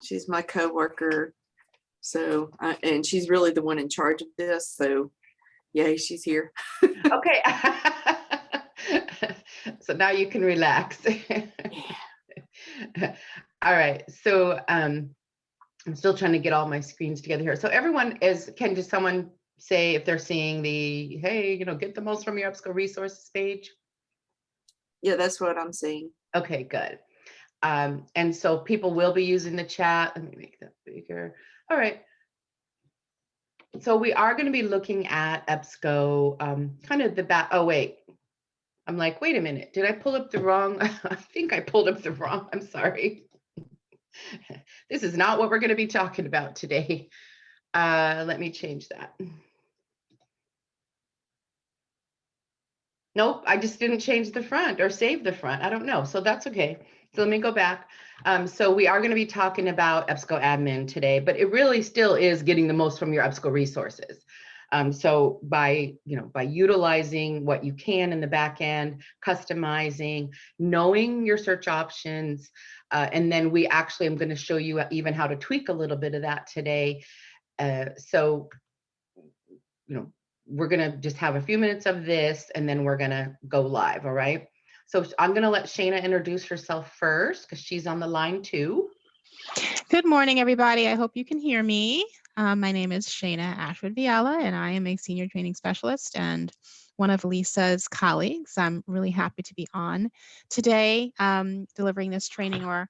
She's my coworker. So, and she's really the one in charge of this. So, yay, she's here. Okay. So now you can relax. All right. So I'm still trying to get all my screens together here. So everyone can just someone say if they're seeing the, hey, get the most from your EBSCO resources page? Yeah, that's what I'm seeing. Okay, good. And so people will be using the chat. Let me make that bigger. All right. So we are going to be looking at EBSCO, kind of the back. Oh, wait. I'm like, wait a minute. Did I pull up the wrong? I think I pulled up the wrong. I'm sorry. This is not what we're going to be talking about today. Let me change that. Nope, I just didn't change the front or save the front. I don't know. So that's okay. So let me go back. So we are going to be talking about EBSCOadmin today, but it really still is getting the most from your EBSCO resources. So by utilizing what you can in the back end, customizing, knowing your search options, and then I'm going to show you even how to tweak a little bit of that today. So we're going to just have a few minutes of this and then we're going to go live. All right. So I'm going to let Shana introduce herself first because she's on the line too. Good morning, everybody. I hope you can hear me. My name is Shana Ashwood-Viala, and I am a senior training specialist and one of Lisa's colleagues. I'm really happy to be on today delivering this training or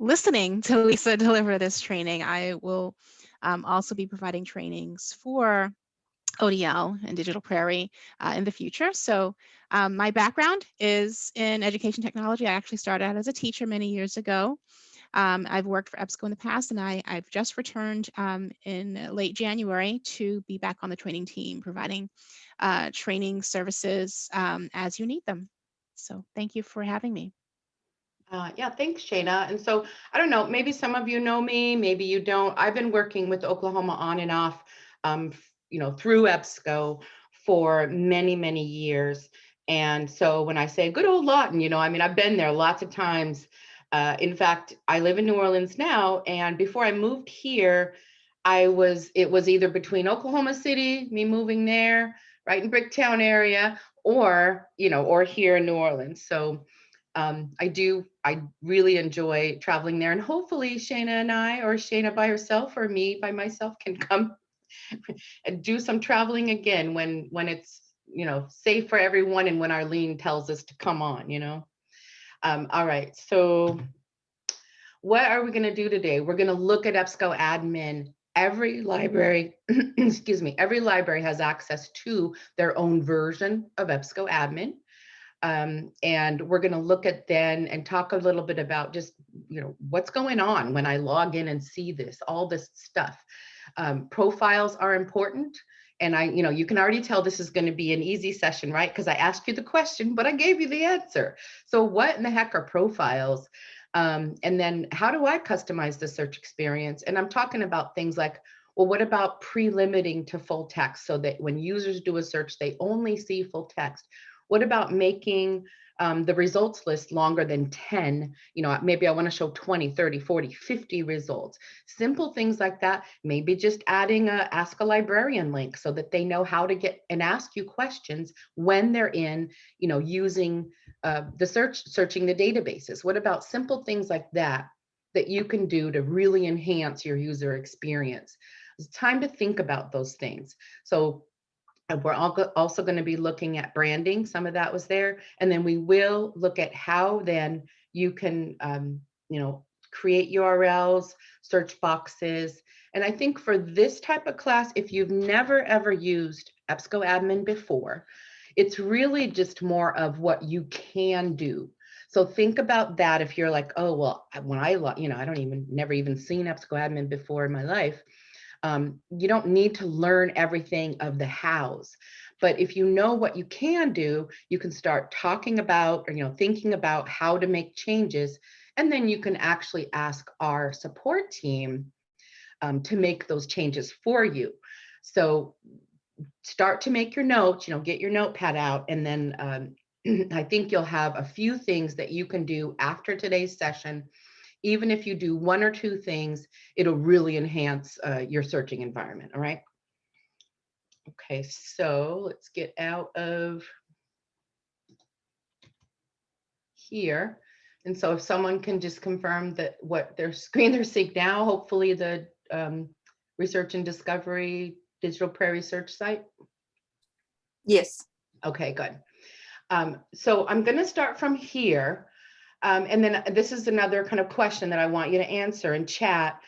listening to Lisa deliver this training. I will also be providing trainings for ODL and Digital Prairie in the future. So my background is in education technology. I actually started out as a teacher many years ago. I've worked for EBSCO in the past, and I've just returned in late January to be back on the training team, providing training services as you need them. So thank you for having me. Yeah, thanks, Shana. And so I don't know, maybe some of you know me, maybe you don't. I've been working with Oklahoma on and off, through EBSCO for many, many years. And so when I say good old Lawton, I've been there lots of times. In fact, I live in New Orleans now, and before I moved here, it was either between Oklahoma City, me moving there, right in Bricktown area, or here in New Orleans. So I really enjoy traveling there, and hopefully Shana and I, or Shana by herself, or me by myself, can come and do some traveling again when it's safe for everyone, and when Arlene tells us to come on. All right, so what are we going to do today? We're going to look at EBSCOadmin. Every library, excuse me, every library has access to their own version of EBSCOadmin. And we're going to look at then and talk a little bit about just, what's going on when I log in and see all this stuff. Profiles are important. And you can already tell this is going to be an easy session, right? Because I asked you the question, but I gave you the answer. So what in the heck are profiles? And then how do I customize the search experience? And I'm talking about things like, well, what about pre-limiting to full text so that when users do a search, they only see full text? What about making the results list longer than 10? Maybe I want to show 20, 30, 40, 50 results. Simple things like that. Maybe just adding a Ask a Librarian link so that they know how to get and ask you questions when they're in, using searching the databases. What about simple things like that you can do to really enhance your user experience? It's time to think about those things. So we're also going to be looking at branding. Some of that was there. And then we will look at how then you can, create URLs, search boxes. And I think for this type of class, if you've never ever used EBSCOadmin before, it's really just more of what you can do. So think about that. If you're like, oh, well, when I never even seen EBSCOadmin before in my life. You don't need to learn everything of the hows, but if you know what you can do, you can start talking about, or thinking about how to make changes, and then you can actually ask our support team to make those changes for you. So start to make your notes, get your notepad out, and then I think you'll have a few things that you can do after today's session even if you do one or two things, it'll really enhance your searching environment. All right. Okay, so let's get out of here. And so if someone can just confirm that what their screen they're seeing now, hopefully the research and discovery digital prairie search site. Yes. Okay, good. So I'm going to start from here. And then this is another kind of question that I want you to answer in chat.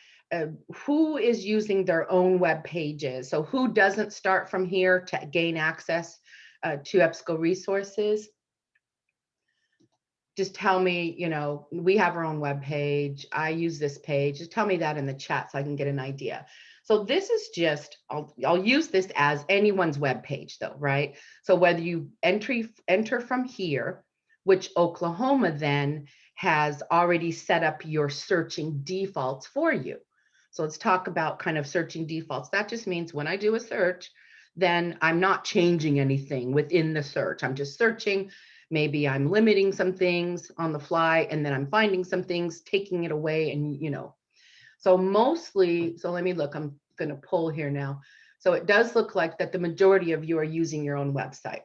Who is using their own web pages? So who doesn't start from here to gain access to EBSCO resources? Just tell me, you know, we have our own web page. I use this page. Just tell me that in the chat so I can get an idea. So this is just, I'll use this as anyone's web page though, right? So whether you enter from here, which Oklahoma then has already set up your searching defaults for you. So let's talk about kind of searching defaults. That just means when I do a search, then I'm not changing anything within the search. I'm just searching. Maybe I'm limiting some things on the fly, and then I'm finding some things, taking it away, and you know. So mostly, so let me look, I'm going to pull here now. So it does look like that the majority of you are using your own website.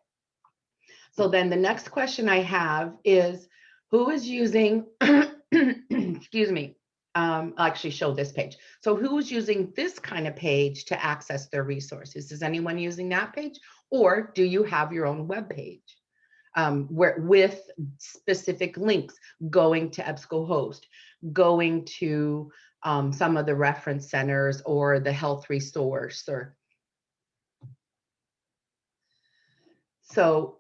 So then the next question I have is, who is using, excuse me, I'll actually show this page. So who's using this kind of page to access their resources? Is anyone using that page? Or do you have your own web page where with specific links going to EBSCOhost, going to some of the reference centers or the health resource? Or so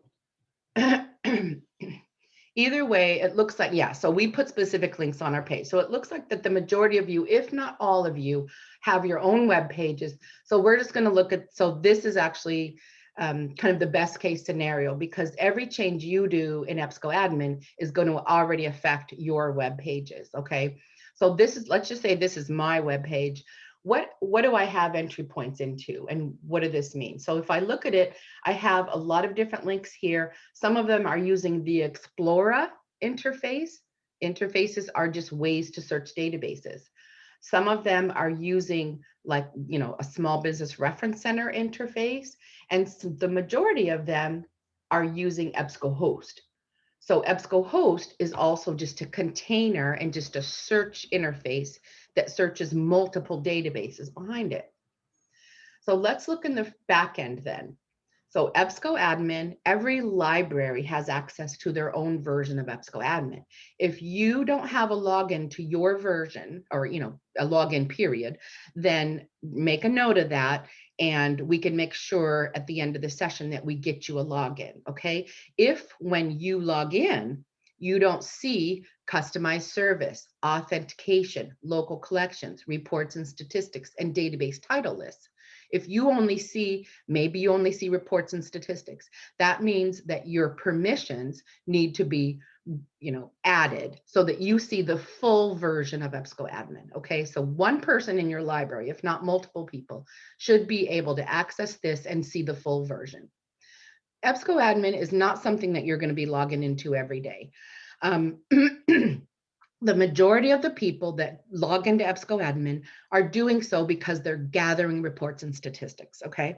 either way, it looks like, yeah, so we put specific links on our page. So it looks like that the majority of you, if not all of you, have your own web pages. So we're just going to look at, so this is actually kind of the best case scenario, because every change you do in EBSCOadmin is going to already affect your web pages. Okay. So this is, let's just say this is my web page. What do I have entry points into, and what does this mean? So if I look at it, I have a lot of different links here. Some of them are using the Explorer interface. Interfaces are just ways to search databases. Some of them are using, like, you know, a small business reference center interface, and the majority of them are using EBSCOhost. So EBSCOhost is also just a container and just a search interface that searches multiple databases behind it. So let's look in the back end then. So EBSCOadmin, every library has access to their own version of EBSCOadmin. If you don't have a login to your version, or you know, a login period, then make a note of that, and we can make sure at the end of the session that we get you a login. Okay. If when you log in, you don't see customized service, authentication, local collections, reports and statistics, and database title lists. If you only see, maybe you only see reports and statistics, that means that your permissions need to be, you know, added so that you see the full version of EBSCOadmin. Okay, so one person in your library, if not multiple people, should be able to access this and see the full version. EBSCOadmin is not something that you're going to be logging into every day. The majority of the people that log into EBSCOadmin are doing so because they're gathering reports and statistics, okay?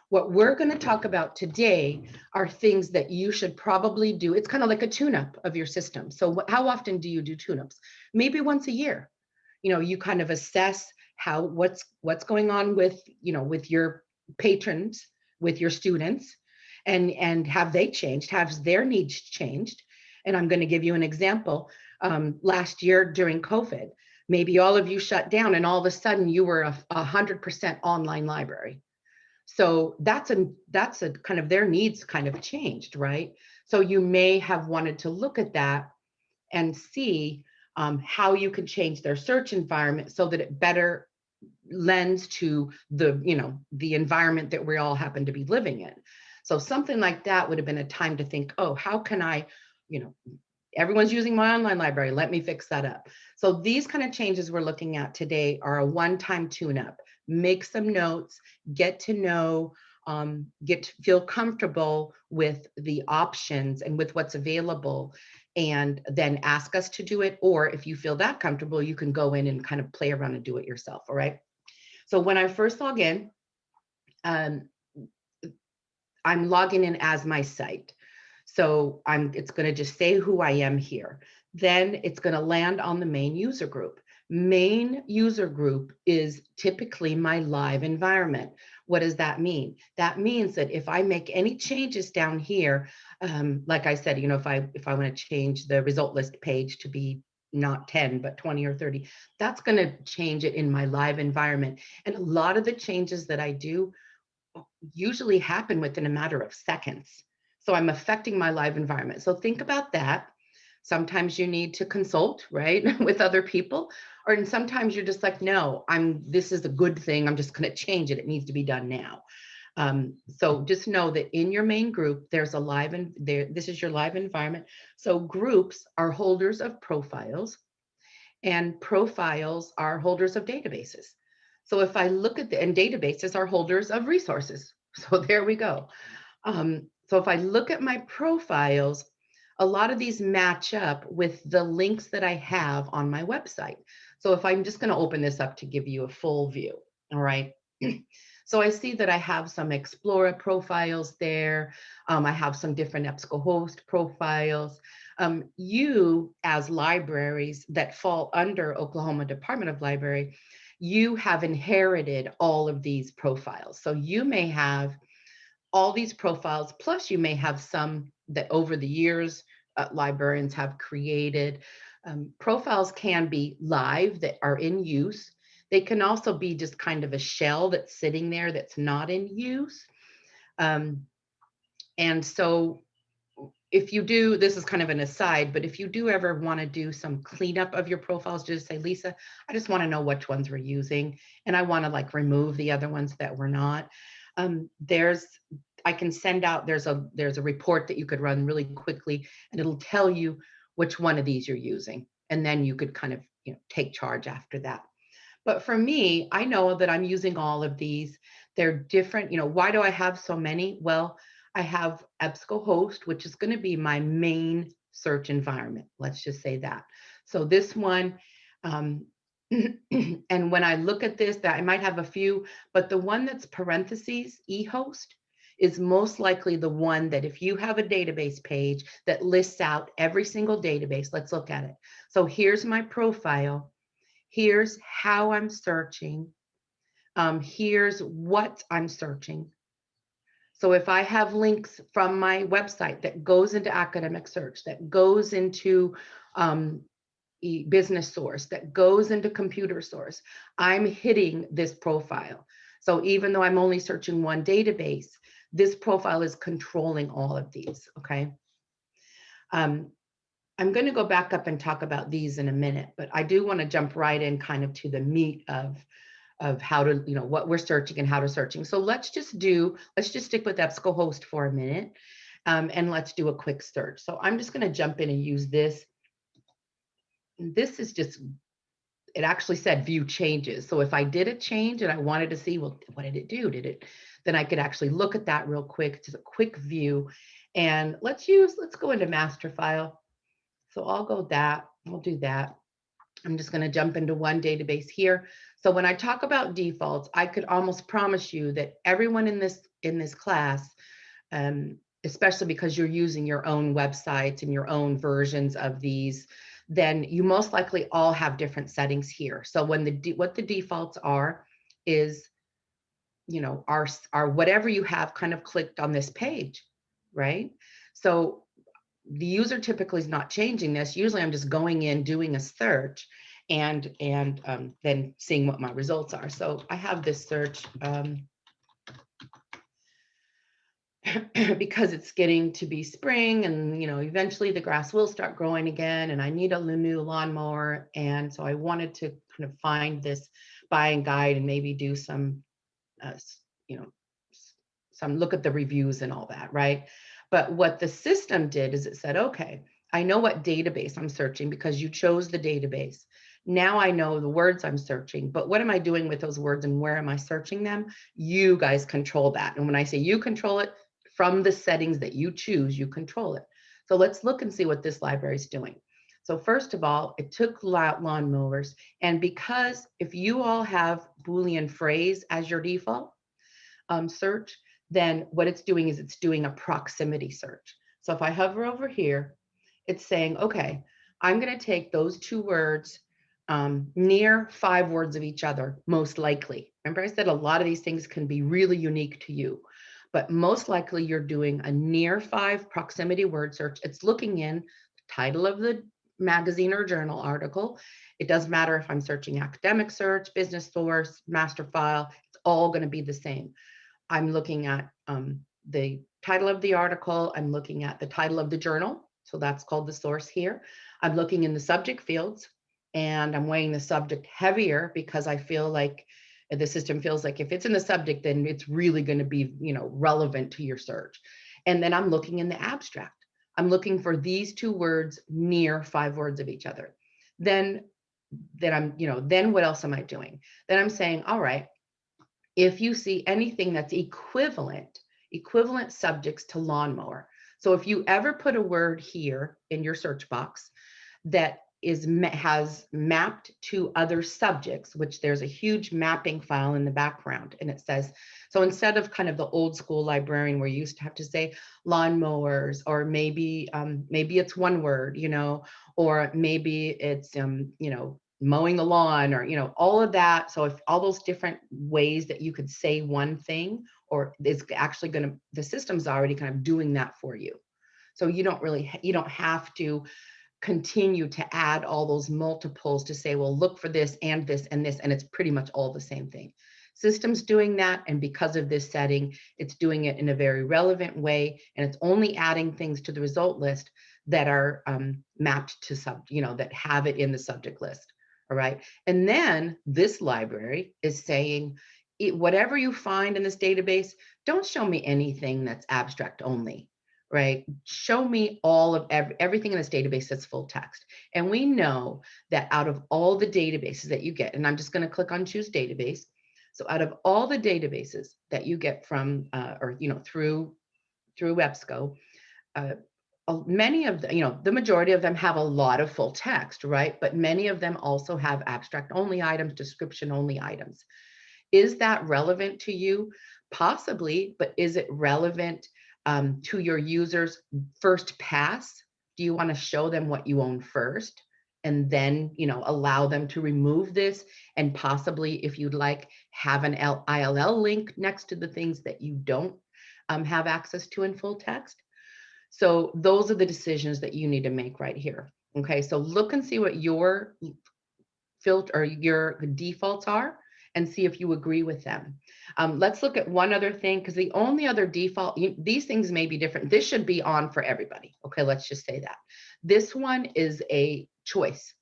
What we're going to talk about today are things that you should probably do. It's kind of like a tune-up of your system. So how often do you do tune-ups? Maybe once a year. You know, you kind of assess how what's going on with, you know, with your patrons, with your students, and have they changed? Have their needs changed? And I'm going to give you an example. Last year during COVID, maybe all of you shut down and all of a sudden you were 100% online library. So that's a kind of, their needs kind of changed, right? So you may have wanted to look at that and see how you can change their search environment so that it better lends to the, you know, the environment that we all happen to be living in. So something like that would have been a time to think, oh, how can I, you know, everyone's using my online library, let me fix that up. So these kind of changes we're looking at today are a one-time tune-up. Make some notes, get to know, feel comfortable with the options and with what's available, and then ask us to do it. Or if you feel that comfortable, you can go in and kind of play around and do it yourself. All right. So when I first log in, I'm logging in as my site. So it's going to just say who I am here. Then it's going to land on the main user group. Main user group is typically my live environment. What does that mean? That means that if I make any changes down here, like I said, you know, if I want to change the result list page to be not 10, but 20 or 30, that's going to change it in my live environment. And a lot of the changes that I do usually happen within a matter of seconds. So I'm affecting my live environment. So think about that. Sometimes you need to consult, right, with other people, or sometimes you're just like, no, this is a good thing. I'm just going to change it. It needs to be done now. So just know that in your main group, there's a live, and this is your live environment. So groups are holders of profiles, and profiles are holders of databases. So if I look at and databases are holders of resources. So there we go. So if I look at my profiles, a lot of these match up with the links that I have on my website. So if I'm just going to open this up to give you a full view, all right. So I see that I have some Explorer profiles there. I have some different EBSCOhost profiles. You, as libraries that fall under Oklahoma Department of Library, you have inherited all of these profiles. So you may have all these profiles, plus you may have some that over the years librarians have created. Profiles can be live that are in use. They can also be just kind of a shell that's sitting there that's not in use. And so if you do, this is kind of an aside, but if you do ever want to do some cleanup of your profiles, just say, Lisa, I just want to know which ones we're using. And I want to like remove the other ones that we're not. I can send out, there's a report that you could run really quickly, and it'll tell you which one of these you're using. And then you could kind of, you know, take charge after that. But for me, I know that I'm using all of these. They're different. You know, why do I have so many? Well, I have EBSCOhost, which is going to be my main search environment. Let's just say that. So this one, and when I look at this, that I might have a few, but the one that's parentheses, eHost, is most likely the one that if you have a database page that lists out every single database, let's look at it. So here's my profile. Here's how I'm searching. Here's what I'm searching. So if I have links from my website that goes into academic search, that goes into business source, that goes into computer source, I'm hitting this profile. So even though I'm only searching one database, this profile is controlling all of these, okay? I'm going to go back up and talk about these in a minute, but I do want to jump right in kind of to the meat of how to, you know, what we're searching and how to searching. So let's just stick with EBSCOhost for a minute, and let's do a quick search. So I'm just going to jump in and use this. This is just, it actually said view changes. So if I did a change and I wanted to see, well, what did it do? Then I could actually look at that real quick, just a quick view. And let's go into master file. So I'll do that. I'm just going to jump into one database here. So when I talk about defaults, I could almost promise you that everyone in this class, especially because you're using your own websites and your own versions of these, then you most likely all have different settings here. So when what the defaults are is, you know, are whatever you have kind of clicked on this page, right? So the user typically is not changing this. Usually I'm just going in, doing a search, and then seeing what my results are. So I have this search because it's getting to be spring, and you know, eventually the grass will start growing again, and I need a new lawnmower. And so I wanted to kind of find this buying guide and maybe do some, you know, some look at the reviews and all that, right? But what the system did is it said, okay, I know what database I'm searching because you chose the database. Now I know the words I'm searching, but what am I doing with those words and where am I searching them? You guys control that. And when I say you control it, from the settings that you choose, you control it. So let's look and see what this library is doing. So first of all, it took lawnmowers, and because if you all have Boolean phrase as your default search, then what it's doing is it's doing a proximity search. So if I hover over here, it's saying, okay, I'm going to take those two words near 5 words of each other, most likely. Remember I said a lot of these things can be really unique to you, but most likely you're doing a near 5 proximity word search. It's looking in the title of the magazine or journal article. It doesn't matter if I'm searching academic search, business source, master file, it's all going to be the same. I'm looking at the title of the article. I'm looking at the title of the journal. So that's called the source here. I'm looking in the subject fields, and I'm weighing the subject heavier because I feel like the system feels like if it's in the subject, then it's really going to be, relevant to your search. And then I'm looking in the abstract. I'm looking for these two words near 5 words of each other. Then then what else am I doing? Then I'm saying, all right, if you see anything that's equivalent subjects to lawnmower. So if you ever put a word here in your search box that has mapped to other subjects, which there's a huge mapping file in the background, and it says, so instead of kind of the old school librarian where you used to have to say lawnmowers, or maybe it's one word, or maybe it's mowing the lawn, or all of that. So if all those different ways that you could say one thing, or it's actually the system's already kind of doing that for you. So you don't have to continue to add all those multiples to say, well, look for this and this and this, and it's pretty much all the same thing. System's doing that, and because of this setting, it's doing it in a very relevant way, and it's only adding things to the result list that are mapped to that have it in the subject list. All right, and then this library is saying, whatever you find in this database, don't show me anything that's abstract only. Right? Show me all of everything in this database that's full text. And we know that out of all the databases that you get, and I'm just going to click on choose database. So out of all the databases that you get from through EBSCO, many of the majority of them have a lot of full text, right? But many of them also have abstract only items, description only items. Is that relevant to you? Possibly, but is it relevant to your users first pass? Do you want to show them what you own first, and then allow them to remove this, and possibly, if you'd like, have an ILL link next to the things that you don't have access to in full text? So those are the decisions that you need to make right here. Okay, so look and see what your filter or your defaults are, and see if you agree with them. Let's look at one other thing, because the only other default, these things may be different. This should be on for everybody. Okay, let's just say that. This one is a choice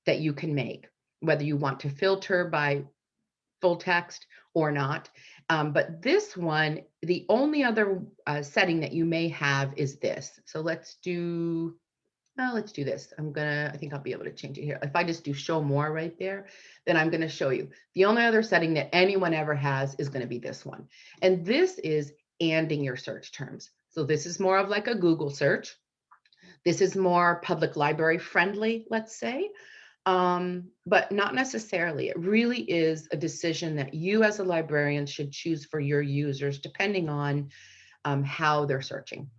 that you can make, whether you want to filter by full text or not. But this one, the only other setting that you may have is this. So let's do this. I think I'll be able to change it here. If I just do show more right there, then I'm going to show you. The only other setting that anyone ever has is going to be this one. And this is anding your search terms. So this is more of like a Google search. This is more public library friendly, let's say, but not necessarily. It really is a decision that you as a librarian should choose for your users, depending on how they're searching,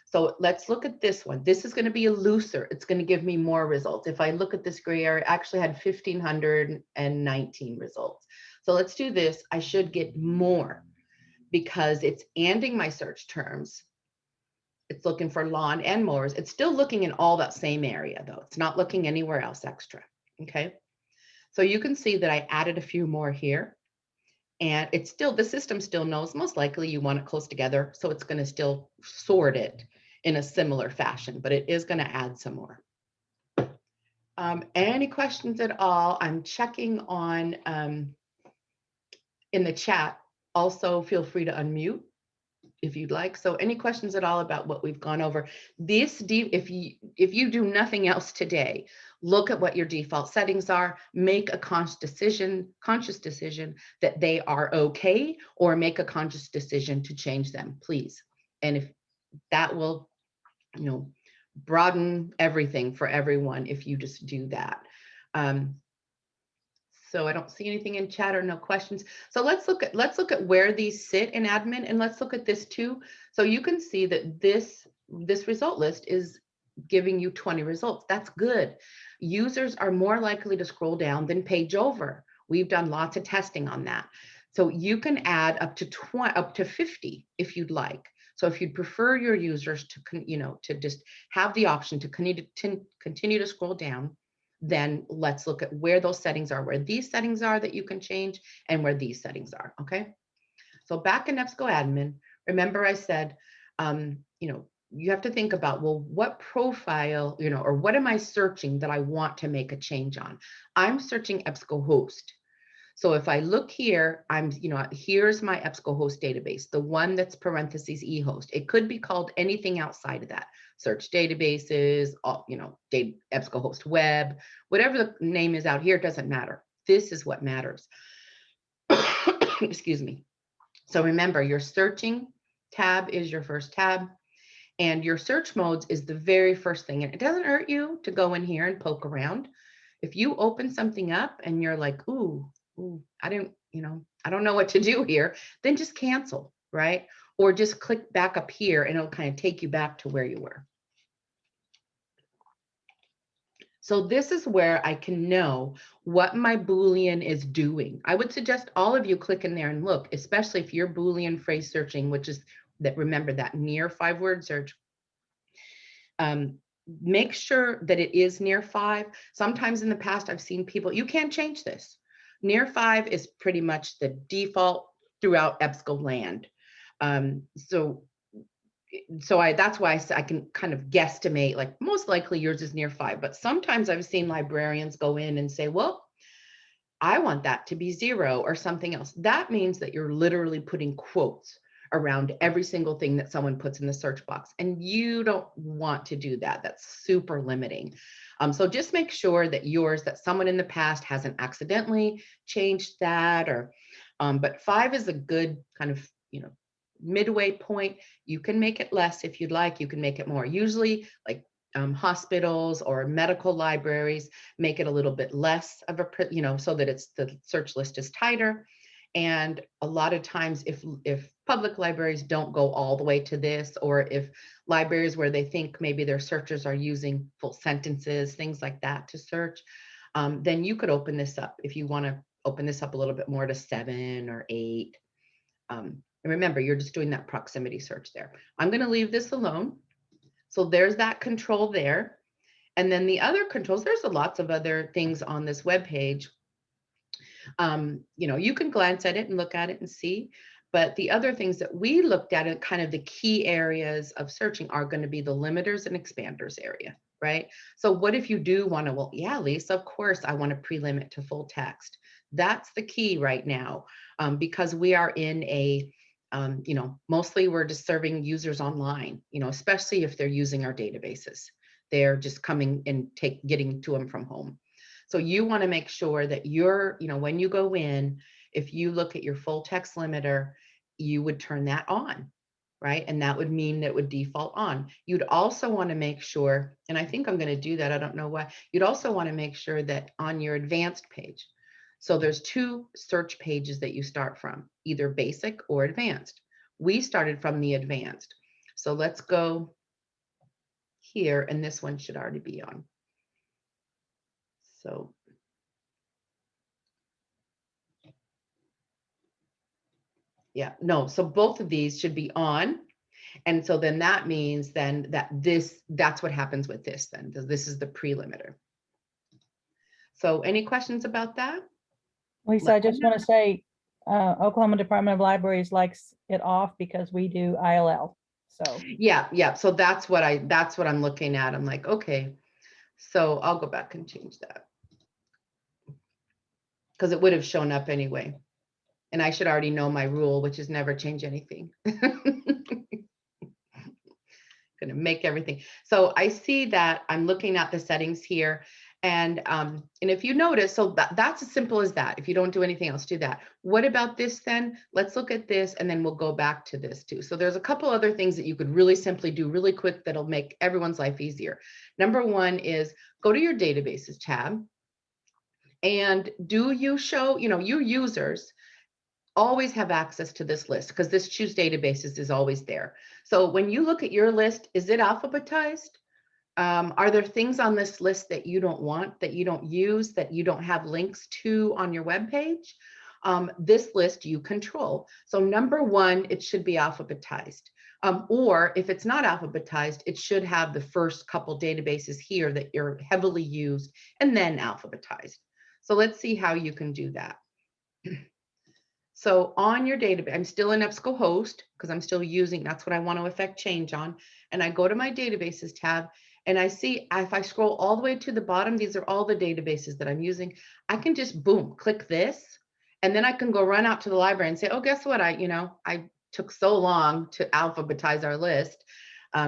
So let's look at this one. This is going to be a looser. It's going to give me more results. If I look at this gray area, I actually had 1,519 results. So let's do this. I should get more because it's anding my search terms. It's looking for lawn and mowers. It's still looking in all that same area though. It's not looking anywhere else extra. Okay. So you can see that I added a few more here. And it's still, the system still knows most likely you want it close together. So it's going to still sort it in a similar fashion, but it is going to add some more. Any questions at all? I'm checking on in the chat. Also, feel free to unmute if you'd like. So any questions at all about what we've gone over? If you do nothing else today, look at what your default settings are, make a conscious decision that they are okay, or make a conscious decision to change them, please. And if that will broaden everything for everyone if you just do that. So I don't see anything in chat or no questions. So let's look at where these sit in admin, and let's look at this too. So you can see that this result list is giving you 20 results. That's good. Users are more likely to scroll down than page over. We've done lots of testing on that. So you can add up to 50 if you'd like. So if you'd prefer your users to just have the option to continue to scroll down, then let's look at where those settings are, where these settings are that you can change and where these settings are, okay? So back in EBSCOadmin, remember I said, you have to think about, well, what profile, or what am I searching that I want to make a change on? I'm searching EBSCOhost. So if I look here, here's my EBSCOhost database, the one that's parentheses eHost. It could be called anything outside of that. Search databases, EBSCOhost web, whatever the name is out here, doesn't matter. This is what matters. Excuse me. So remember, your searching tab is your first tab, and your search modes is the very first thing. And it doesn't hurt you to go in here and poke around. If you open something up and you're like, ooh, I don't know what to do here, then just cancel, right? Or just click back up here and it'll kind of take you back to where you were. So this is where I can know what my Boolean is doing. I would suggest all of you click in there and look, especially if you're Boolean phrase searching, which is remember that near 5-word search. Make sure that it is near 5. Sometimes in the past, I've seen people, you can't change this. Near 5 is pretty much the default throughout EBSCO land. So that's why I can kind of guesstimate, like most likely yours is near 5, but sometimes I've seen librarians go in and say, well, I want that to be 0 or something else. That means that you're literally putting quotes around every single thing that someone puts in the search box. And you don't want to do that. That's super limiting. So just make sure that someone in the past hasn't accidentally changed that, but 5 is a good kind of, midway point. You can make it less if you'd like, you can make it more. Usually like hospitals or medical libraries make it a little bit less of a, so that the search list is tighter. And a lot of times if public libraries don't go all the way to this, or if libraries where they think maybe their searchers are using full sentences, things like that to search, then you could open this up if you want to open this up a little bit more to 7 or 8. And remember, you're just doing that proximity search there. I'm going to leave this alone. So there's that control there. And then the other controls, there's lots of other things on this web page. You can glance at it and look at it and see, but the other things that we looked at in kind of the key areas of searching are going to be the limiters and expanders area, right? So what if you do want to, well, yeah, Lisa, of course, I want to pre-limit to full text. That's the key right now, because we are in a, mostly we're just serving users online, especially if they're using our databases. They're just coming and getting to them from home. So you want to make sure that when you go in, if you look at your full text limiter, you would turn that on, right? And that would mean that it would default on. You'd also want to make sure, and I think I'm going to do that, I don't know why, you'd also want to make sure that on your advanced page, so there's 2 search pages that you start from, either basic or advanced. We started from the advanced. So let's go here, and this one should already be on. So yeah, no, so both of these should be on. And so then that means then that's what happens with this then, because this is the pre-limiter. So any questions about that? Lisa, I just want to say, Oklahoma Department of Libraries likes it off because we do ILL. So yeah. So that's what I'm looking at. I'm like, okay, so I'll go back and change that, because it would have shown up anyway. And I should already know my rule, which is never change anything. Going to make everything. So I see that I'm looking at the settings here, And if you notice, so that's as simple as that. If you don't do anything else, do that. What about this then? Let's look at this and then we'll go back to this too. So there's a couple other things that you could really simply do really quick that'll make everyone's life easier. Number one is go to your databases tab. And do you show, your users always have access to this list because this choose databases is always there. So when you look at your list, is it alphabetized? Are there things on this list that you don't want, that you don't use, that you don't have links to on your web page? This list you control. So number one, it should be alphabetized. Or if it's not alphabetized, it should have the first couple databases here that you're heavily used and then alphabetized. So let's see how you can do that. So on your database, I'm still in EBSCO host because I'm still using, that's what I want to affect change on. And I go to my databases tab and I see if I scroll all the way to the bottom, these are all the databases that I'm using. I can just boom, click this. And then I can go run out to the library and say, oh, guess what? I took so long to alphabetize our list.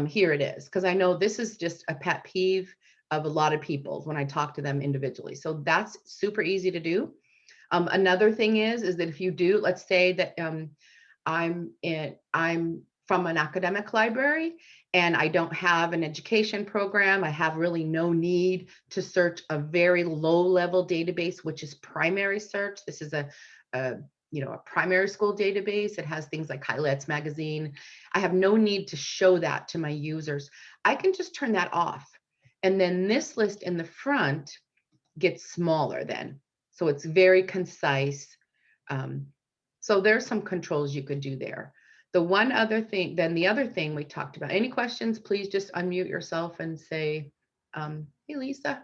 Here it is. Because I know this is just a pet peeve of a lot of people when I talk to them individually. So that's super easy to do. Another thing is that if you do, let's say that I'm from an academic library and I don't have an education program, I have really no need to search a very low level database, which is primary search. This is a primary school database. It has things like Highlights Magazine. I have no need to show that to my users. I can just turn that off. And then this list in the front gets smaller then. So it's very concise. So there's some controls you could do there. The other thing we talked about, any questions, please just unmute yourself and say, hey, Lisa,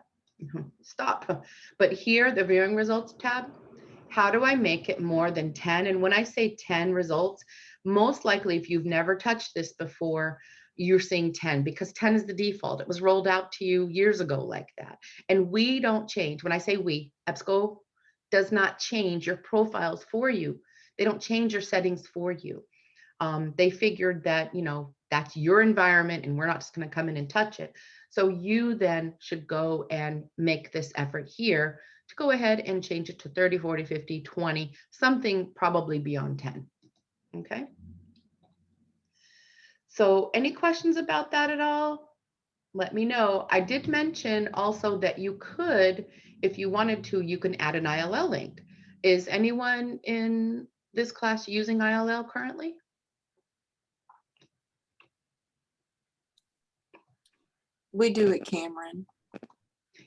stop. But here, the viewing results tab, how do I make it more than 10? And when I say 10 results, most likely if you've never touched this before, you're seeing 10 because 10 is the default. It was rolled out to you years ago like that. And we don't change. When I say we, EBSCO does not change your profiles for you. They don't change your settings for you. They figured that, that's your environment and we're not just going to come in and touch it. So you then should go and make this effort here to go ahead and change it to 30, 40, 50, 20, something probably beyond 10. Okay. So any questions about that at all? Let me know. I did mention also that you could, if you wanted to, you can add an ILL link. Is anyone in this class using ILL currently? We do it, Cameron.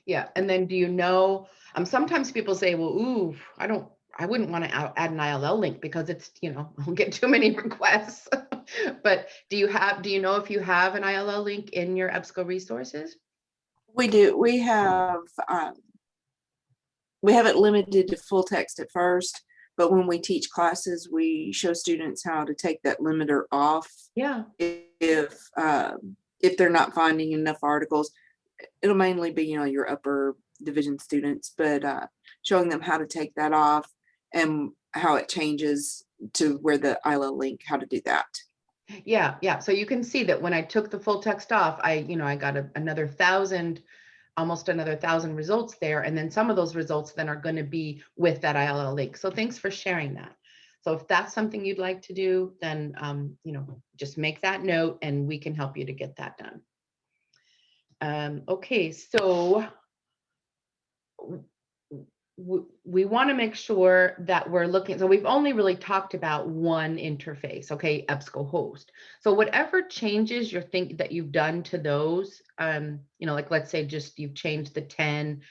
Yeah, and then do you know, sometimes people say, well, ooh, I wouldn't want to add an ILL link because it's, I'll get too many requests. But do you know if you have an ILL link in your EBSCO resources? We do. We have it limited to full text at first, but when we teach classes, we show students how to take that limiter off. Yeah. If they're not finding enough articles, it'll mainly be, your upper division students, but showing them how to take that off and how it changes to where the ILL link, how to do that. Yeah. So you can see that when I took the full text off, I got almost another 1,000 results there. And then some of those results then are going to be with that ILL link. So thanks for sharing that. So if that's something you'd like to do, then, just make that note and we can help you to get that done. Okay, so we want to make sure that we're looking, so we've only really talked about one interface, okay, EBSCO host. So whatever changes you think that you've done to those, like let's say just you've changed the 10,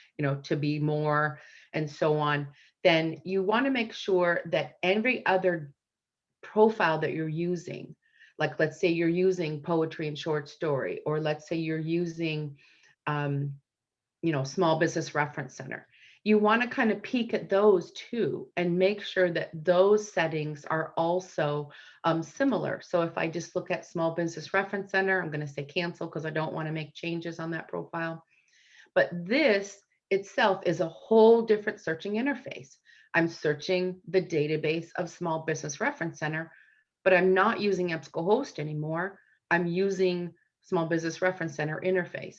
to be more and so on, then you want to make sure that every other profile that you're using, like let's say you're using poetry and short story, or let's say you're using, Small Business Reference Center. You want to kind of peek at those too and make sure that those settings are also similar. So if I just look at Small Business Reference Center, I'm going to say cancel because I don't want to make changes on that profile. But this itself is a whole different searching interface. I'm searching the database of Small Business Reference Center, but I'm not using EBSCO host anymore. I'm using Small Business Reference Center interface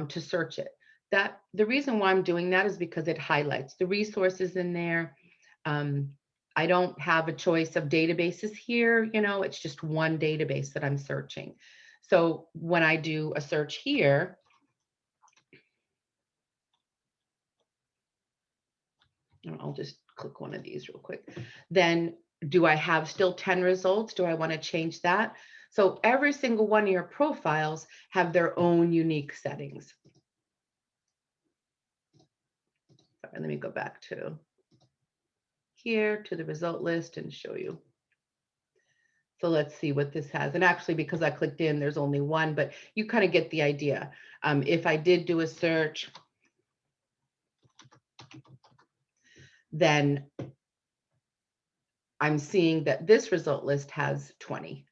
to search it. That the reason why I'm doing that is because it highlights the resources in there. I don't have a choice of databases here, you know, it's just one database that I'm searching. So when I do a search here, I'll just click one of these real quick. Then do I have still 10 results? Do I want to change that? So every single one of your profiles have their own unique settings. Sorry, let me go back to here to the result list and show you. So let's see what this has. And actually, because I clicked in, there's only one, but you kind of get the idea. If I did do a search, then I'm seeing that this result list has 20.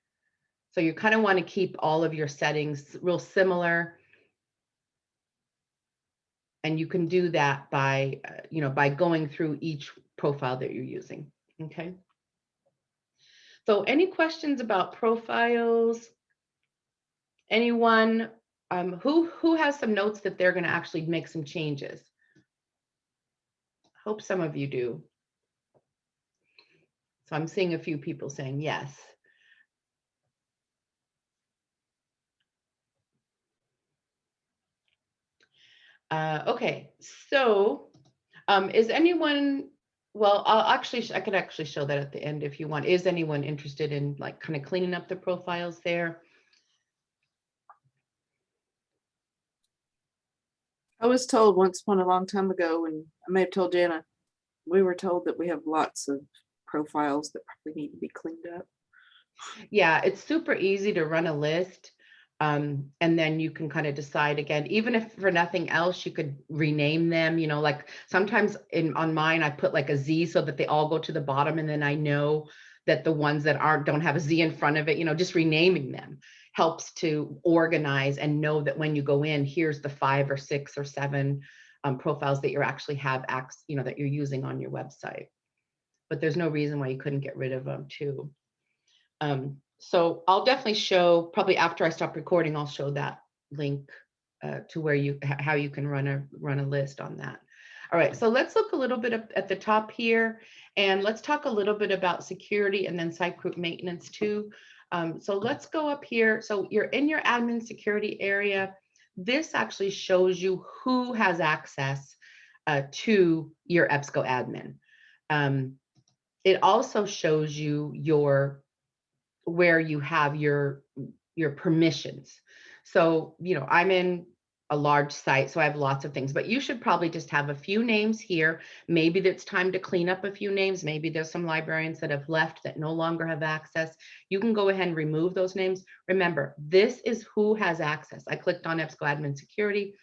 So you kind of want to keep all of your settings real similar. And you can do that by, by going through each profile that you're using. Okay. So any questions about profiles? Anyone who has some notes that they're going to actually make some changes? Hope some of you do. So I'm seeing a few people saying yes. Okay, so is anyone, well, I could actually show that at the end if you want. Is anyone interested in like kind of cleaning up the profiles there? I was told once upon a long time ago, and I may have told Jana, we were told that we have lots of profiles that probably need to be cleaned up. Yeah, it's super easy to run a list. And then you can kind of decide again, even if for nothing else, you could rename them, like sometimes on mine, I put like a Z so that they all go to the bottom. And then I know that the ones that don't have a Z in front of it, just renaming them helps to organize and know that when you go in, here's the 5 or 6 or 7 profiles that you actually have that you're using on your website. But there's no reason why you couldn't get rid of them too. So I'll definitely show, probably after I stop recording, I'll show that link to where how you can run a list on that. All right, so let's look a little bit at the top here, and let's talk a little bit about security and then site group maintenance too. So let's go up here. So you're in your admin security area. This actually shows you who has access to your EBSCOadmin. It also shows you where you have your permissions. So, I'm in a large site, so I have lots of things, but you should probably just have a few names here. Maybe it's time to clean up a few names. Maybe there's some librarians that have left that no longer have access. You can go ahead and remove those names. Remember, this is who has access. I clicked on EBSCOadmin security.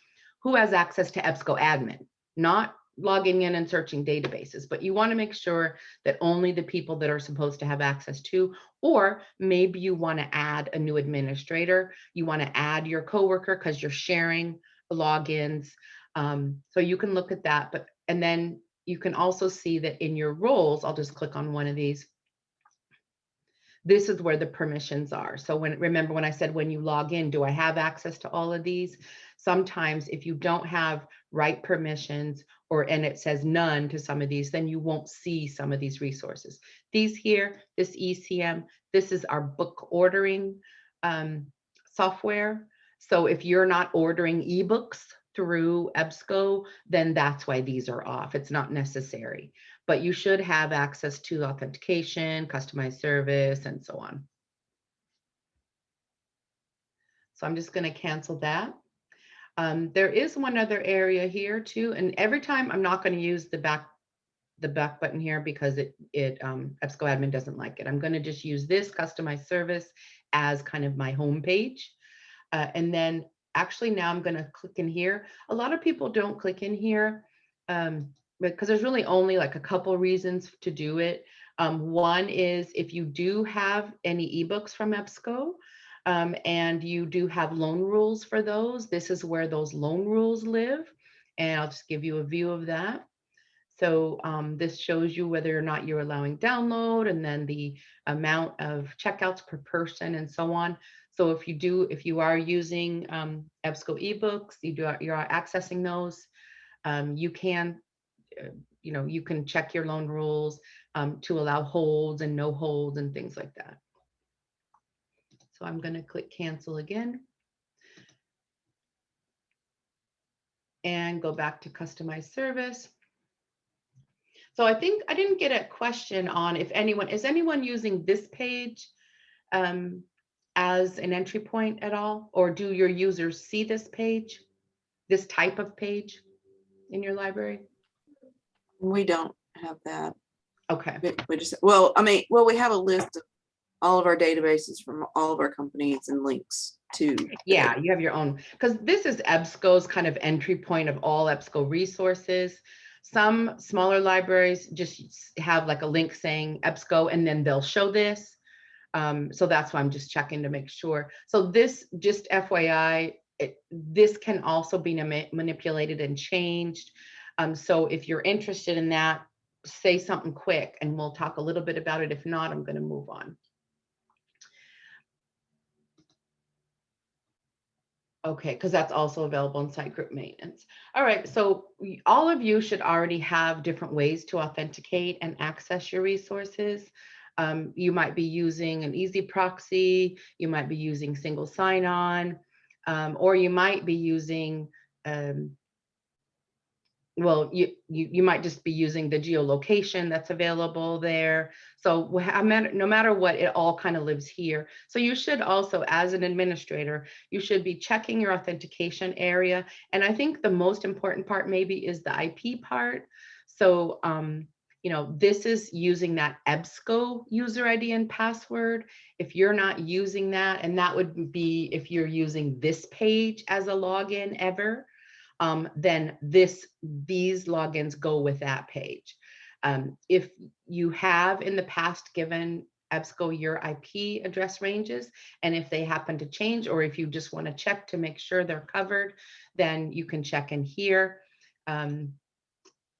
Who has access to EBSCOadmin, not logging in and searching databases, but you want to make sure that only the people that are supposed to have access to, or maybe you want to add a new administrator, you want to add your coworker because you're sharing logins. So you can look at that, and then you can also see that in your roles, I'll just click on one of these. This is where the permissions are. So remember when I said when you log in, do I have access to all of these? Sometimes if you don't have right permissions and it says none to some of these, then you won't see some of these resources. These here, this ECM, this is our book ordering software. So if you're not ordering ebooks through EBSCO, then that's why these are off. It's not necessary, but you should have access to authentication, customized service, and so on. So I'm just going to cancel that. There is one other area here too, and every time I'm not going to use the back button here because EBSCOadmin doesn't like it. I'm going to just use this customized service as kind of my home page. And then actually now I'm going to click in here. A lot of people don't click in here because there's really only like a couple reasons to do it. One is if you do have any ebooks from EBSCO, and you do have loan rules for those, this is where those loan rules live. And I'll just give you a view of that. So this shows you whether or not you're allowing download and then the amount of checkouts per person and so on. So if you are using EBSCO ebooks, you are accessing those, you can, you can check your loan rules to allow holds and no holds and things like that. So I'm going to click cancel again and go back to customize service. So I think I didn't get a question on if is anyone using this page as an entry point at all? Or do your users see this page, this type of page in your library? We don't have that. Okay. We just, well, I mean, we have a list of all of our databases from all of our companies and links to. Yeah, you have your own, because this is EBSCO's kind of entry point of all EBSCO resources. Some smaller libraries just have like a link saying EBSCO, and then they'll show this. So that's why I'm just checking to make sure. So this, just FYI, this can also be manipulated and changed. So if you're interested in that, say something quick and we'll talk a little bit about it. If not, I'm going to move on. Okay, because that's also available in site group maintenance. All right, so all of you should already have different ways to authenticate and access your resources. You might be using an easy proxy, you might be using single sign-on, or you might be using, well, you might just be using the geolocation that's available there. So no matter what, it all kind of lives here. So you should also, as an administrator, you should be checking your authentication area. And I think the most important part maybe is the IP part. So, this is using that EBSCO user ID and password. If you're not using that, and that would be if you're using this page as a login ever, then these logins go with that page. If you have in the past given EBSCO your IP address ranges, and if they happen to change, or if you just want to check to make sure they're covered, then you can check in here.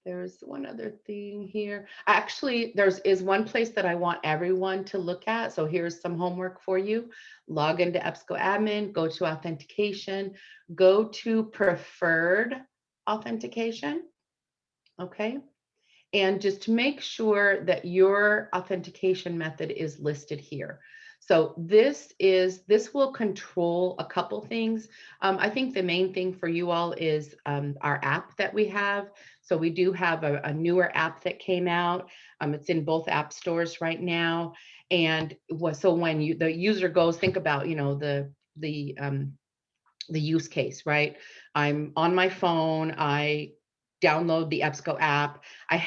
There's one other thing here. Actually, is one place that I want everyone to look at. So here's some homework for you. Log into EBSCOadmin, go to authentication, go to preferred authentication. Okay. And just make sure that your authentication method is listed here. So this will control a couple things. I think the main thing for you all is our app that we have. So we do have a newer app that came out. It's in both app stores right now. And so when the user goes, think about, the use case, right? I'm on my phone, I download the EBSCO app. I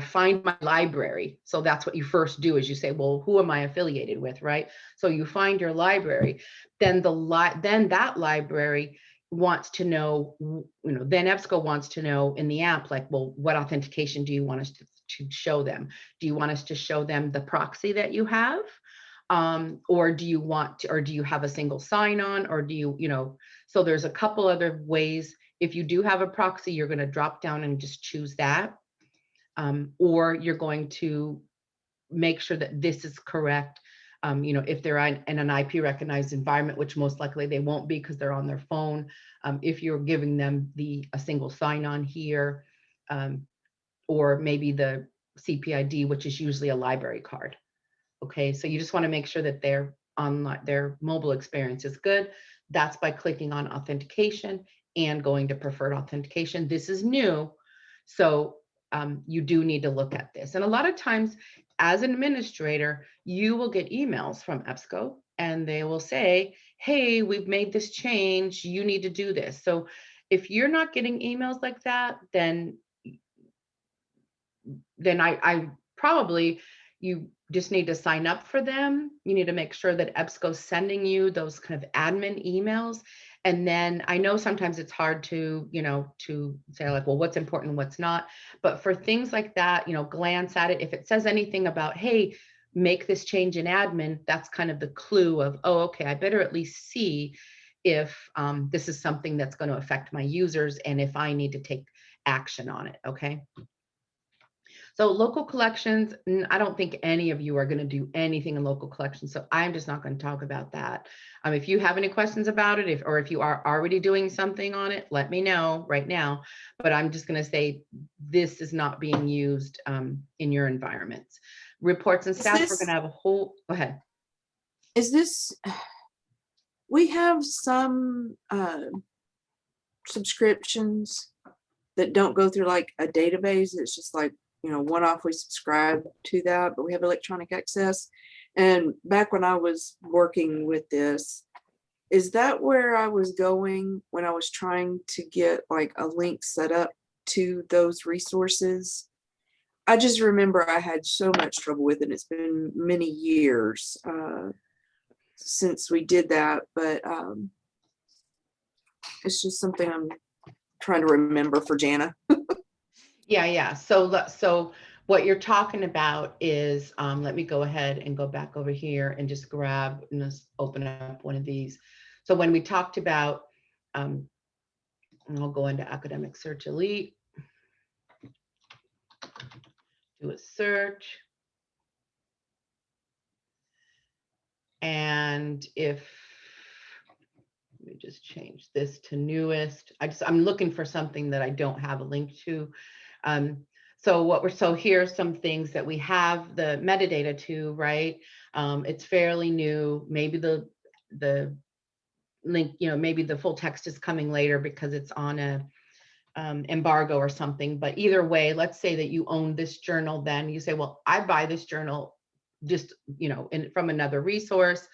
find my library. So that's what you first do, is you say, well, who am I affiliated with, right? So you find your library, then that library wants to know, then EBSCO wants to know in the app, like, well, what authentication do you want us to show them? Do you want us to show them the proxy that you have? Or do you have a single sign-on, or do you, so there's a couple other ways. If you do have a proxy, you're going to drop down and just choose that. Or you're going to make sure that this is correct. If they're in an IP recognized environment, which most likely they won't be because they're on their phone. If you're giving them a single sign-on here, or maybe the CPID, which is usually a library card. Okay, so you just want to make sure that their mobile experience is good. That's by clicking on authentication and going to preferred authentication. This is new, so you do need to look at this. And a lot of times, as an administrator, you will get emails from EBSCO, and they will say, hey, we've made this change, you need to do this. So if you're not getting emails like that, then I probably, you just need to sign up for them. You need to make sure that EBSCO's sending you those kind of admin emails. And then I know sometimes it's hard to, to say like, well, what's important, what's not. But for things like that, glance at it. If it says anything about, hey, make this change in admin, that's kind of the clue of, oh, okay, I better at least see if this is something that's going to affect my users and if I need to take action on it. Okay. So local collections, I don't think any of you are going to do anything in local collections. So I'm just not going to talk about that. If you have any questions about it, or if you are already doing something on it, let me know right now. But I'm just going to say this is not being used in your environments. Reports and stats, we're going to have a whole, go ahead. Is this, we have some subscriptions that don't go through like a database. It's just like, you know, one-off, we subscribe to that, but we have electronic access. And back when I was working with this, is that where I was going when I was trying to get like a link set up to those resources? I just remember I had so much trouble with it. It's been many years since we did that, but it's just something I'm trying to remember for Jana. Yeah. So what you're talking about is, let me go ahead and go back over here and just grab and just open up one of these. So when we talked about, and I'll go into Academic Search Elite, do a search. And if, let me just change this to newest. I'm looking for something that I don't have a link to. So here's some things that we have the metadata to, right? It's fairly new. Maybe the link, maybe the full text is coming later because it's on a embargo or something. But either way, let's say that you own this journal, then you say, well, I buy this journal just, from another resource.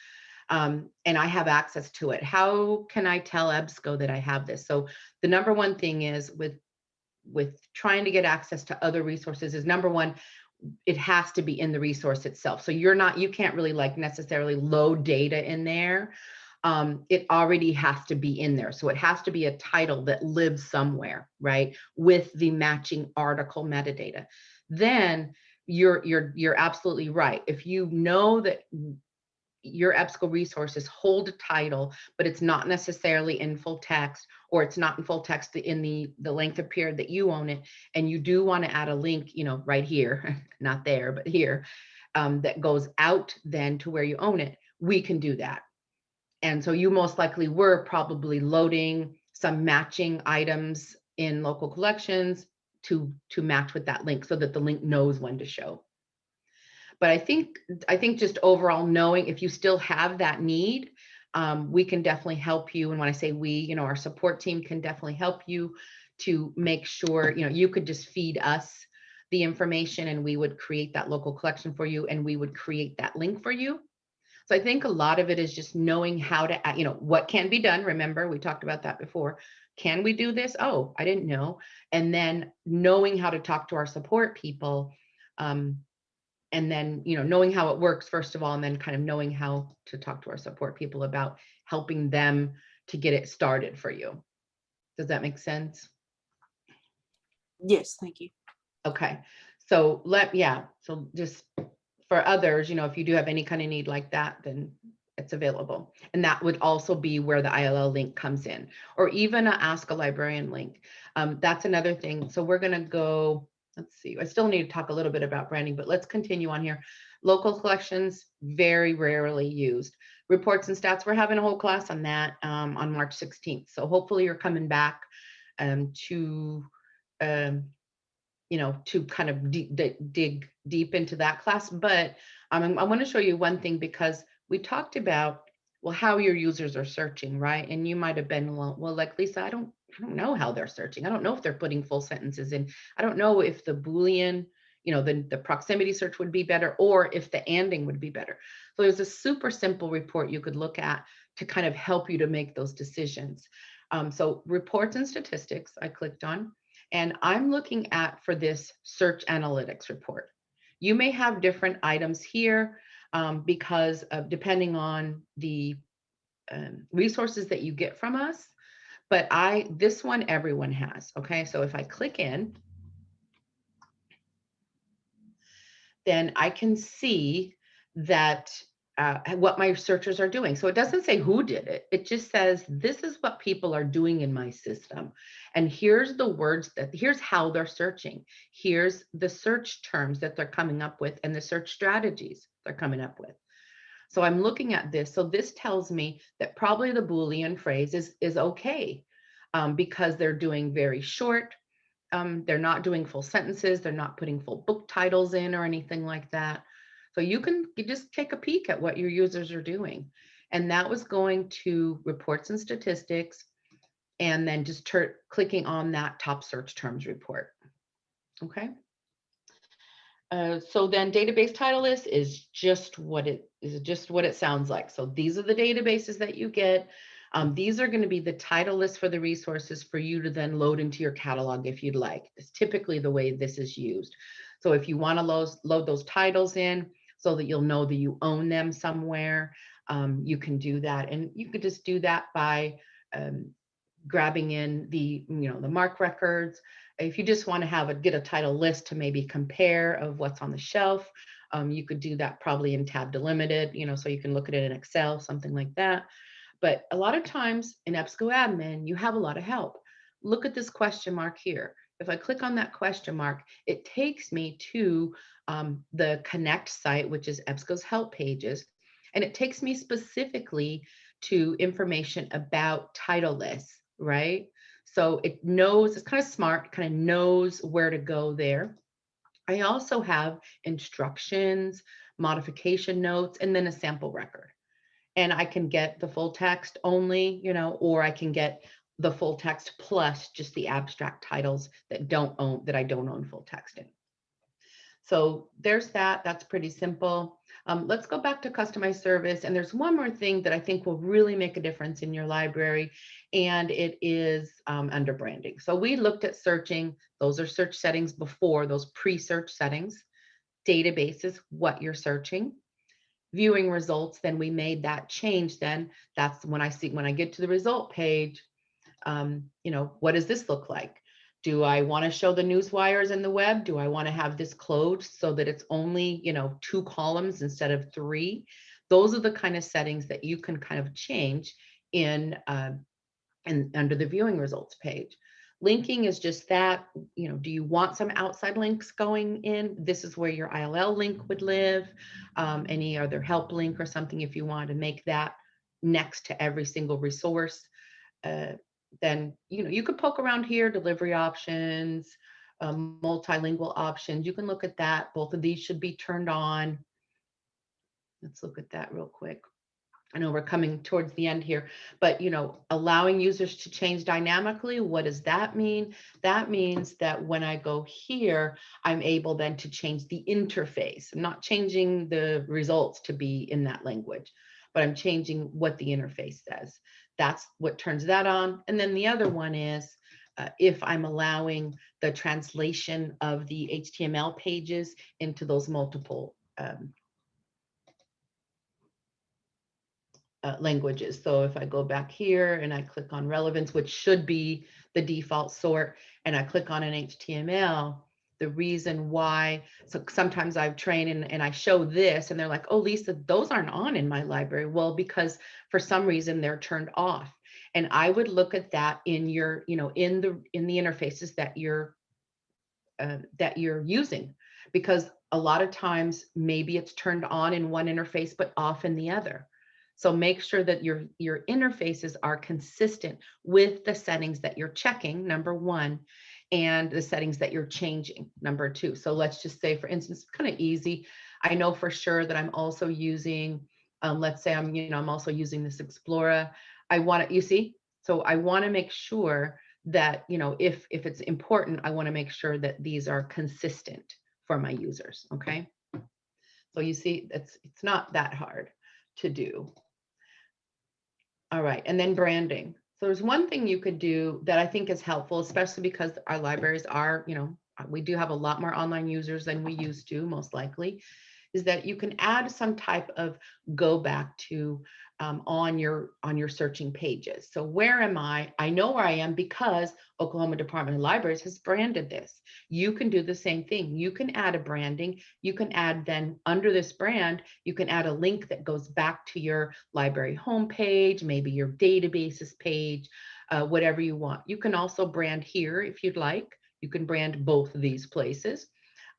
And I have access to it. How can I tell EBSCO that I have this? So the number one thing is with trying to get access to other resources is, number one, it has to be in the resource itself. So you can't really like necessarily load data in there. It already has to be in there. So it has to be a title that lives somewhere, right? With the matching article metadata. Then you're absolutely right. If you know that your EBSCO resources hold a title, but it's not necessarily in full text, or it's not in full text in the length of period that you own it, and you do want to add a link, right here, not there, but here, that goes out then to where you own it, we can do that. And so you most likely were probably loading some matching items in local collections to match with that link so that the link knows when to show. But I think just overall knowing if you still have that need, we can definitely help you. And when I say we, our support team can definitely help you to make sure, you could just feed us the information and we would create that local collection for you and we would create that link for you. So I think a lot of it is just knowing how to, what can be done. Remember, we talked about that before. Can we do this? Oh, I didn't know. And then knowing how to talk to our support people. And then, knowing how it works, first of all, and then kind of knowing how to talk to our support people about helping them to get it started for you. Does that make sense? Yes, thank you. Okay. So so just for others, if you do have any kind of need like that, then it's available. And that would also be where the ILL link comes in, or even a Ask a Librarian link. That's another thing. So we're going to go, let's see, I still need to talk a little bit about branding, but let's continue on here. Local collections, very rarely used. Reports and stats, we're having a whole class on that on March 16th. So hopefully you're coming back to kind of dig deep into that class. But I want to show you one thing, because we talked about, well, how your users are searching, right? And you might have been, well, like Lisa, I don't know how they're searching. I don't know if they're putting full sentences in. I don't know if the Boolean, the proximity search would be better, or if the anding would be better. So there's a super simple report you could look at to kind of help you to make those decisions. So reports and statistics, I clicked on. And I'm looking at for this search analytics report. You may have different items here because of depending on the resources that you get from us. But this one everyone has. Okay, so if I click in, then I can see that what my searchers are doing. So it doesn't say who did it. It just says, this is what people are doing in my system. And here's the words here's how they're searching. Here's the search terms that they're coming up with and the search strategies they're coming up with. So I'm looking at this. So this tells me that probably the Boolean phrase is okay, because they're doing very short. They're not doing full sentences. They're not putting full book titles in or anything like that. So you just take a peek at what your users are doing. And that was going to reports and statistics, and then just clicking on that top search terms report. Okay. So then database title list is just what it sounds like. So these are the databases that you get. These are going to be the title list for the resources for you to then load into your catalog if you'd like. It's typically the way this is used. So if you want to load those titles in so that you'll know that you own them somewhere, you can do that. And you could just do that by grabbing in the MARC records. If you just want to get a title list to maybe compare of what's on the shelf, you could do that probably in tab delimited, so you can look at it in Excel, something like that. But a lot of times in EBSCOadmin, you have a lot of help. Look at this question mark here. If I click on that question mark, it takes me to the Connect site, which is EBSCO's help pages. And it takes me specifically to information about title lists, right? So it knows, it's kind of smart, kind of knows where to go there. I also have instructions, modification notes, and then a sample record. And I can get the full text only, or I can get the full text plus just the abstract titles that I don't own full text in. So there's that. That's pretty simple. Let's go back to customized service. And there's one more thing that I think will really make a difference in your library, and it is under branding. So we looked at searching. Those are search settings before, those pre-search settings. Databases, what you're searching. Viewing results, then we made that change. Then that's when I get to the result page, what does this look like? Do I want to show the news wires in the web? Do I want to have this closed so that it's only, 2 columns instead of 3? Those are the kind of settings that you can kind of change in under the viewing results page. Linking is just that, do you want some outside links going in? This is where your ILL link would live. Any other help link or something, if you want to make that next to every single resource. Then, you could poke around here, delivery options, multilingual options. You can look at that. Both of these should be turned on. Let's look at that real quick. I know we're coming towards the end here, but allowing users to change dynamically, what does that mean? That means that when I go here, I'm able then to change the interface. I'm not changing the results to be in that language, but I'm changing what the interface says. That's what turns that on. And then the other one is if I'm allowing the translation of the HTML pages into those multiple languages. So if I go back here and I click on relevance, which should be the default sort, and I click on an HTML, the reason why, so sometimes I've trained and I show this and they're like, oh, Lisa, those aren't on in my library. Well, because for some reason they're turned off. And I would look at that in your, in the interfaces that you're using, because a lot of times maybe it's turned on in one interface, but off in the other. So make sure that your interfaces are consistent with the settings that you're checking, number 1, and the settings that you're changing, number 2. So let's just say, for instance, kind of easy. I know for sure that I'm also using, let's say I'm also using this Explorer. I want to, you see, so I want to make sure that, if it's important, I want to make sure that these are consistent for my users. Okay. So you see, it's not that hard to do. All right, and then branding. So there's one thing you could do that I think is helpful, especially because our libraries are, we do have a lot more online users than we used to, most likely, is that you can add some type of go back to on your searching pages. So where am I? I know where I am because Oklahoma Department of Libraries has branded this. You can do the same thing. You can add a branding. You can add then under this brand, you can add a link that goes back to your library homepage, maybe your databases page, whatever you want. You can also brand here if you'd like. You can brand both of these places.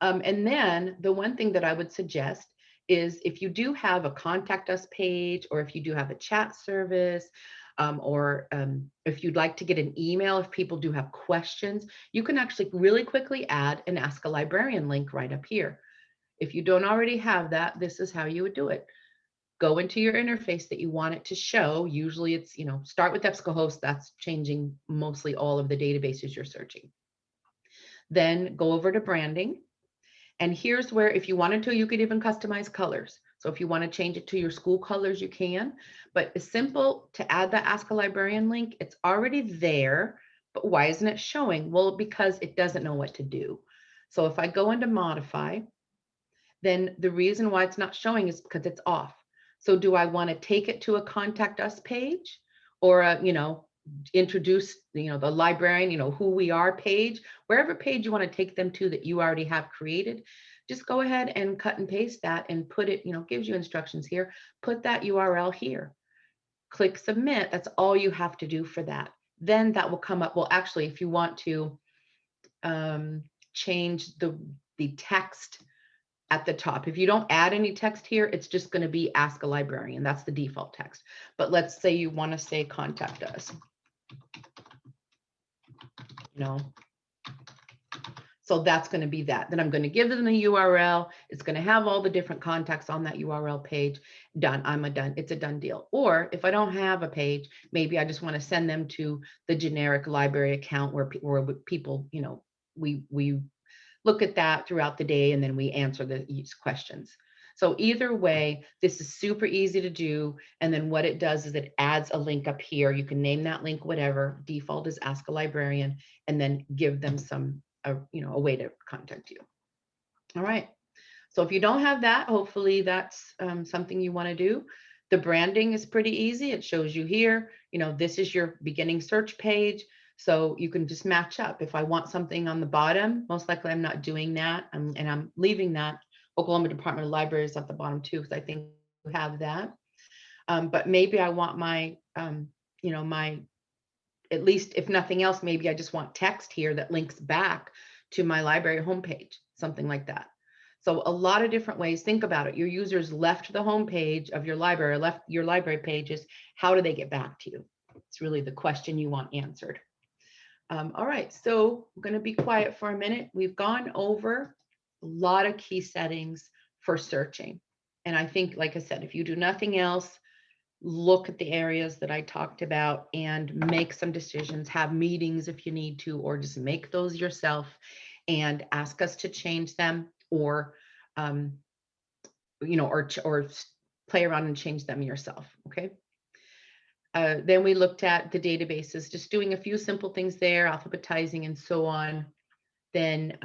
And then the one thing that I would suggest is if you do have a contact us page, or if you do have a chat service, or if you'd like to get an email, if people do have questions, you can actually really quickly add an Ask a Librarian link right up here. If you don't already have that, this is how you would do it. Go into your interface that you want it to show. Usually it's, start with EBSCOhost. That's changing mostly all of the databases you're searching. Then go over to branding. And here's where, if you wanted to, you could even customize colors. So if you want to change it to your school colors, you can. But it's simple to add the Ask a Librarian link. It's already there, but why isn't it showing? Well, because it doesn't know what to do. So if I go into modify, then the reason why it's not showing is because it's off. So do I want to take it to a contact us page, or a, introduce, the librarian, who we are page, wherever page you want to take them to that you already have created, just go ahead and cut and paste that and put it, gives you instructions here, put that URL here, click submit. That's all you have to do for that. Then that will come up. Well, actually, if you want to change the text at the top, if you don't add any text here, it's just going to be Ask a Librarian. That's the default text. But let's say you want to say contact us. So that's going to be that. Then I'm going to give them the URL. It's going to have all the different contacts on that URL page. Done. It's a done deal. Or if I don't have a page, maybe I just want to send them to the generic library account where people, we look at that throughout the day and then we answer these questions. So either way, this is super easy to do. And then what it does is it adds a link up here. You can name that link whatever. Default is Ask a Librarian, and then give them a way to contact you. All right. So if you don't have that, hopefully that's something you want to do. The branding is pretty easy. It shows you here, this is your beginning search page. So you can just match up. If I want something on the bottom, most likely I'm not doing that. And I'm leaving that Oklahoma Department of Libraries at the bottom too, because I think we have that. But maybe I want my, at least if nothing else, maybe I just want text here that links back to my library homepage, something like that. So a lot of different ways. Think about it. Your users left the homepage of your library, left your library pages. How do they get back to you? It's really the question you want answered. All right, so I'm going to be quiet for a minute. We've gone over a lot of key settings for searching. And I think, like I said, if you do nothing else, look at the areas that I talked about and make some decisions, have meetings if you need to, or just make those yourself and ask us to change them, or, or play around and change them yourself. Okay. Then we looked at the databases, just doing a few simple things there, alphabetizing and so on. Then,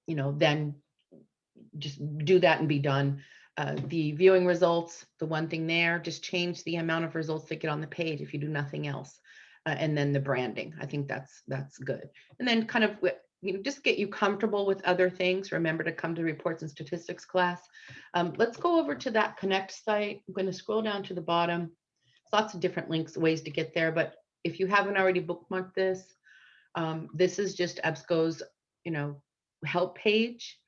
then just do that and be done. The viewing results, the one thing there, just change the amount of results that get on the page if you do nothing else. And then the branding, I think that's good. And then kind of, just get you comfortable with other things. Remember to come to reports and statistics class. Let's go over to that Connect site. I'm going to scroll down to the bottom. Lots of different links, ways to get there. But if you haven't already bookmarked this, this is just EBSCO's, help page.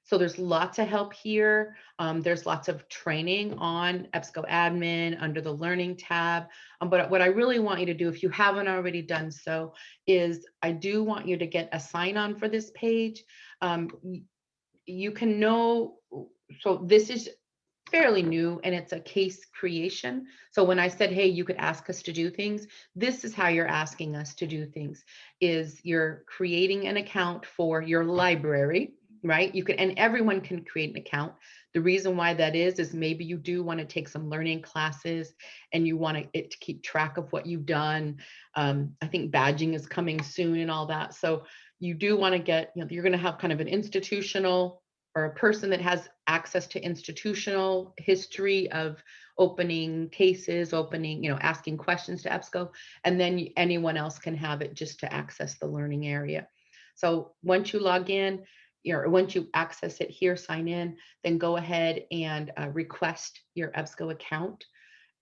So there's lots of help here. There's lots of training on EBSCOadmin under the Learning tab. But what I really want you to do, if you haven't already done so, is I do want you to get a sign-on for this page. You can know, so this is fairly new and it's a case creation. So when I said, hey, you could ask us to do things, this is how you're asking us to do things, is you're creating an account for your library, right? You can, and everyone can create an account. The reason why that is maybe you do want to take some learning classes and you want it to keep track of what you've done. I think badging is coming soon and all that. So you do want to get, you're going to have kind of an institutional or a person that has access to institutional history of opening cases, asking questions to EBSCO, and then anyone else can have it just to access the learning area. So once you log in, once you access it here, sign in, then go ahead and request your EBSCO account.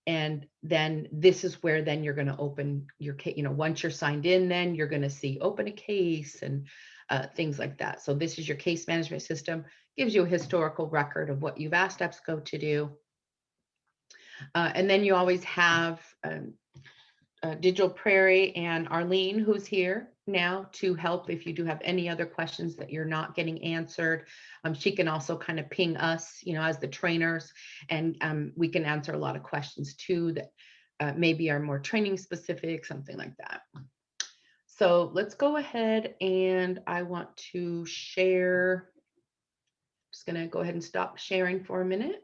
And then this is where then you're going to open your case. Once you're signed in, then you're going to see open a case and things like that. So this is your case management system, gives you a historical record of what you've asked EBSCO to do. And then you always have Digital Prairie and Arlene, who's here now to help if you do have any other questions that you're not getting answered. She can also kind of ping us, as the trainers, and we can answer a lot of questions too that maybe are more training specific, something like that. So let's go ahead, and I want to share. Just going to go ahead and stop sharing for a minute.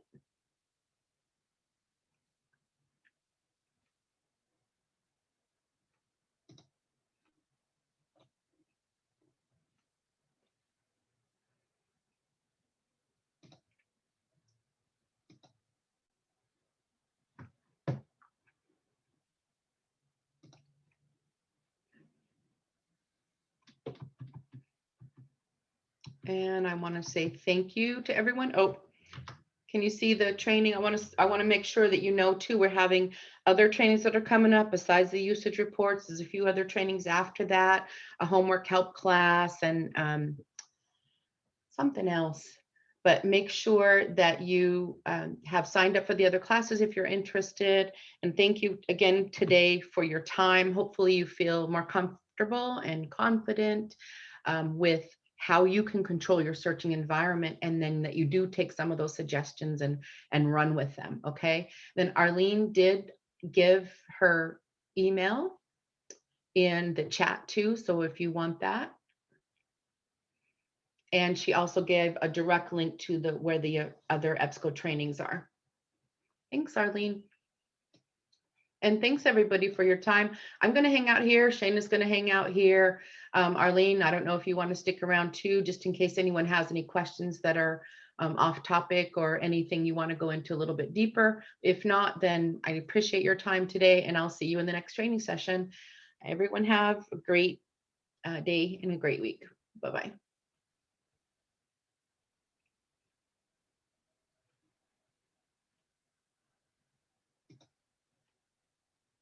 And I want to say thank you to everyone. Oh, can you see the training? I want to make sure that you know too, we're having other trainings that are coming up besides the usage reports. There's a few other trainings after that, a homework help class and something else. But make sure that you have signed up for the other classes if you're interested. And thank you again today for your time. Hopefully you feel more comfortable and confident with how you can control your searching environment, and then that you do take some of those suggestions and run with them, okay? Then Arlene did give her email in the chat too, so if you want that. And she also gave a direct link to where the other EBSCO trainings are. Thanks, Arlene. And thanks everybody for your time. I'm going to hang out here. Shayna's going to hang out here. Arlene, I don't know if you want to stick around too, just in case anyone has any questions that are off topic or anything you want to go into a little bit deeper. If not, then I appreciate your time today, and I'll see you in the next training session. Everyone have a great day and a great week. Bye-bye.